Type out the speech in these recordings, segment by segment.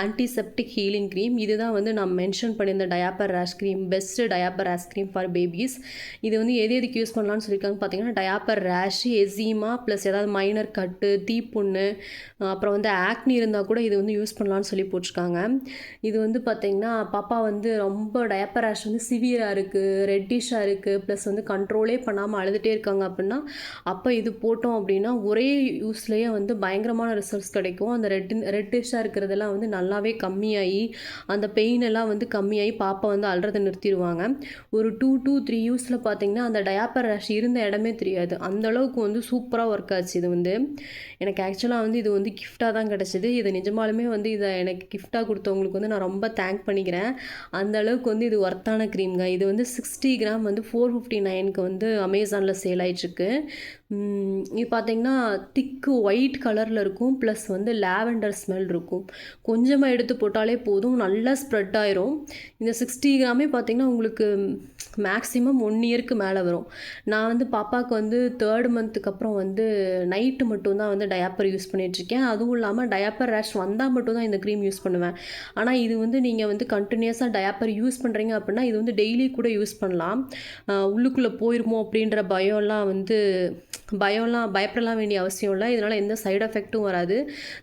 Antiseptic healing cream. இதுதான் வந்து நான் மென்ஷன் பண்ணியிருந்த diaper ரேஷ் cream, best diaper ரேஷ் cream for babies. இது வந்து எதுக்கு யூஸ் பண்ணலான்னு சொல்லியிருக்காங்க பார்த்தீங்கன்னா, டயாப்பர் ரேஷு, எஸீமா ப்ளஸ் ஏதாவது மைனர் கட்டு, தீப்புண்ணு, அப்புறம் வந்து ஆக்னி இருந்தால் கூட இது வந்து யூஸ் பண்ணலான்னு சொல்லி போட்டிருக்காங்க. இது வந்து பார்த்திங்கன்னா, பாப்பா வந்து ரொம்ப டயாப்பர் ரேஷ் வந்து சிவியராக இருக்குது, ரெட்டிஷாக இருக்குது, ப்ளஸ் வந்து கண்ட்ரோலே பண்ணாமல் அழுதுகிட்டே இருக்காங்க அப்படின்னா, அப்போ இது போட்டோம் அப்படின்னா ஒரே யூஸ்லேயே வந்து பயங்கரமான ரிசல்ட்ஸ் கிடைக்கும். அந்த ரெட்டிஷாக இருக்கிறதெல்லாம் வந்து நல்லாவே கம்மியாகி அந்த பெயின் எல்லாம் வந்து கம்மியாகி பாப்பா வந்து அழுறதை நிறுத்திடுவாங்க. ஒரு 2 to 3 யூஸில் பார்த்தீங்கன்னா அந்த டயாப்பர் ரேஷ் இருந்த இடமே தெரியாது. அந்தளவுக்கு வந்து சூப்பராக ஒர்க் ஆச்சு. இது வந்து எனக்கு ஆக்சுவலாக வந்து இது வந்து கிஃப்டாக தான் கிடச்சிது. இது நிஜமாலுமே வந்து இதை எனக்கு கிஃப்டாக கொடுத்தவங்களுக்கு வந்து நான் ரொம்ப தேங்க் பண்ணிக்கிறேன். அந்த அளவுக்கு வந்து இது ஒர்த்தான க்ரீம்ங்க. இது வந்து 60 கிராம் வந்து 459க்கு வந்து அமேசானில் சேல் ஆகிட்டுருக்கு. இது பார்த்திங்கன்னா திக்கு ஒயிட் கலரில் இருக்கும், ப்ளஸ் வந்து லாவெண்டர் ஸ்மெல் இருக்கும். கொஞ்சமாக எடுத்து போட்டாலே போதும், நல்லா ஸ்ப்ரெட் ஆயிரும். இந்த 60 கிராமே பார்த்திங்கன்னா உங்களுக்கு மேக்ஸிமம் 1 இயருக்கு மேலே வரும். நான் வந்து பாப்பாவுக்கு வந்து 3rd மந்த்துக்கு அப்புறம் வந்து நைட்டு மட்டும்தான் வந்து டயாப்பர் யூஸ் பண்ணிகிட்ருக்கேன். அதுவும் இல்லாமல் டயாப்பர் ரேஷ் வந்தால் மட்டும்தான் இந்த க்ரீம் யூஸ் பண்ணுவேன். ஆனால் இது வந்து நீங்கள் வந்து கண்டினியூஸாக டயாப்பர் யூஸ் பண்ணுறீங்க அப்படின்னா இது வந்து டெய்லி கூட யூஸ் பண்ணலாம். உள்ளுக்குள்ளே போயிருமோ அப்படின்ற பயப்படலாம் வேண்டிய அவசியம் இல்லை. இதனால் எந்த சைடு எஃபெக்ட்டும் வராது.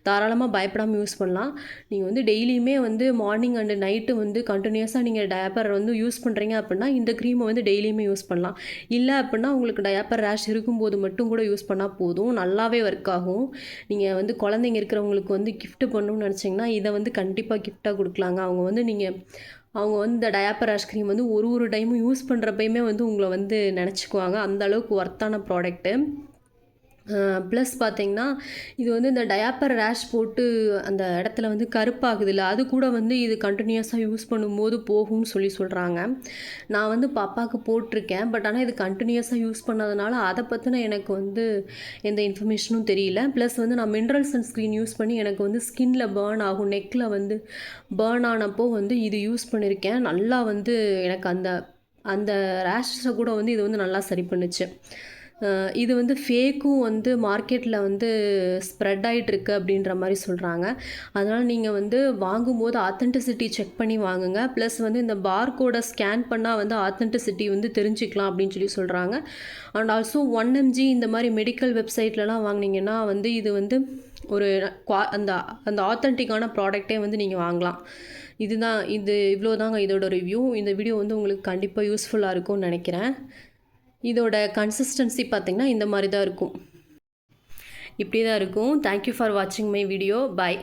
தாராளமாக பயப்படாமல் யூஸ் பண்ணலாம். நீங்கள் வந்து டெய்லியுமே வந்து மார்னிங் அண்டு நைட்டு வந்து கண்டினியூஸாக நீங்கள் டயாப்பர் வந்து யூஸ் பண்ணுறீங்க அப்படின்னா இந்த க்ரீமை வந்து டெய்லியுமே யூஸ் பண்ணலாம். இல்லை அப்படின்னா உங்களுக்கு டயாப்பர் ரேஷ் இருக்கும்போது மட்டும் கூட யூஸ் பண்ணால் போதும், நல்லாவே ஒர்க் ஆகும். நீங்கள் வந்து குழந்தைங்க இருக்கிறவங்களுக்கு வந்து கிஃப்ட் பண்ணணும்னு நினச்சிங்கன்னா இதை வந்து கண்டிப்பாக கிஃப்டாக கொடுக்கலாங்க. அவங்க வந்து இந்த டயாப்பர் ரேஷ் க்ரீம் வந்து ஒரு டைமும் யூஸ் பண்ணுறப்பயுமே வந்து உங்களை வந்து நினச்சிக்குவாங்க. அந்த அளவுக்கு ஒர்த்தான ப்ராடக்ட்டு. ப்ளஸ் பார்த்திங்கன்னா இது வந்து இந்த டயாப்பர் ரேஷ் போட்டு அந்த இடத்துல வந்து கருப்பாகுதுல்ல, அது கூட வந்து இது கண்டினியூஸாக யூஸ் பண்ணும்போது போகும்னு சொல்கிறாங்க. நான் வந்து பாப்பாவுக்கு போட்டிருக்கேன். பட் ஆனால் இது கண்டினியூஸாக யூஸ் பண்ணதுனால அதை பற்றின எனக்கு வந்து எந்த இன்ஃபர்மேஷனும் தெரியல. ப்ளஸ் வந்து நான் மினரல் சன்ஸ்க்ரீன் யூஸ் பண்ணி எனக்கு வந்து ஸ்கின்னில் பேர்ன் ஆகும், நெக்கில் வந்து பேர்ன் ஆனப்போ வந்து இது யூஸ் பண்ணியிருக்கேன். நல்லா வந்து எனக்கு அந்த அந்த ரேஷஸை கூட வந்து இது வந்து நல்லா சரி பண்ணுச்சு. இது வந்து ஃபேக்கும் வந்து மார்க்கெட்டில் வந்து ஸ்ப்ரெட் ஆகிட்டுருக்கு அப்படின்ற மாதிரி சொல்கிறாங்க. அதனால் நீங்கள் வந்து வாங்கும்போது ஆத்தென்டிசிட்டி செக் பண்ணி வாங்குங்க. ப்ளஸ் வந்து இந்த பார்கோடை ஸ்கேன் பண்ணால் வந்து ஆத்தென்டிசிட்டி வந்து தெரிஞ்சுக்கலாம் அப்படின்னு சொல்கிறாங்க. அண்ட் ஆல்சோ 1 mg இந்த மாதிரி மெடிக்கல் வெப்சைட்லலாம் வாங்கினீங்கன்னா வந்து இது வந்து ஒரு அந்த அந்த ஆத்தென்டிக்கான ப்ராடக்டே வந்து நீங்கள் வாங்கலாம். இவ்வளோதாங்க இதோட ரிவ்யூ. இந்த வீடியோ வந்து உங்களுக்கு கண்டிப்பாக யூஸ்ஃபுல்லாக இருக்கும்னு நினைக்கிறேன். இதோட கன்சிஸ்டன்சி பார்த்திங்கன்னா இந்த மாதிரி தான் இருக்கும், இப்படி தான் இருக்கும். தேங்க்யூ ஃபார் வாட்சிங் மை வீடியோ. பாய்.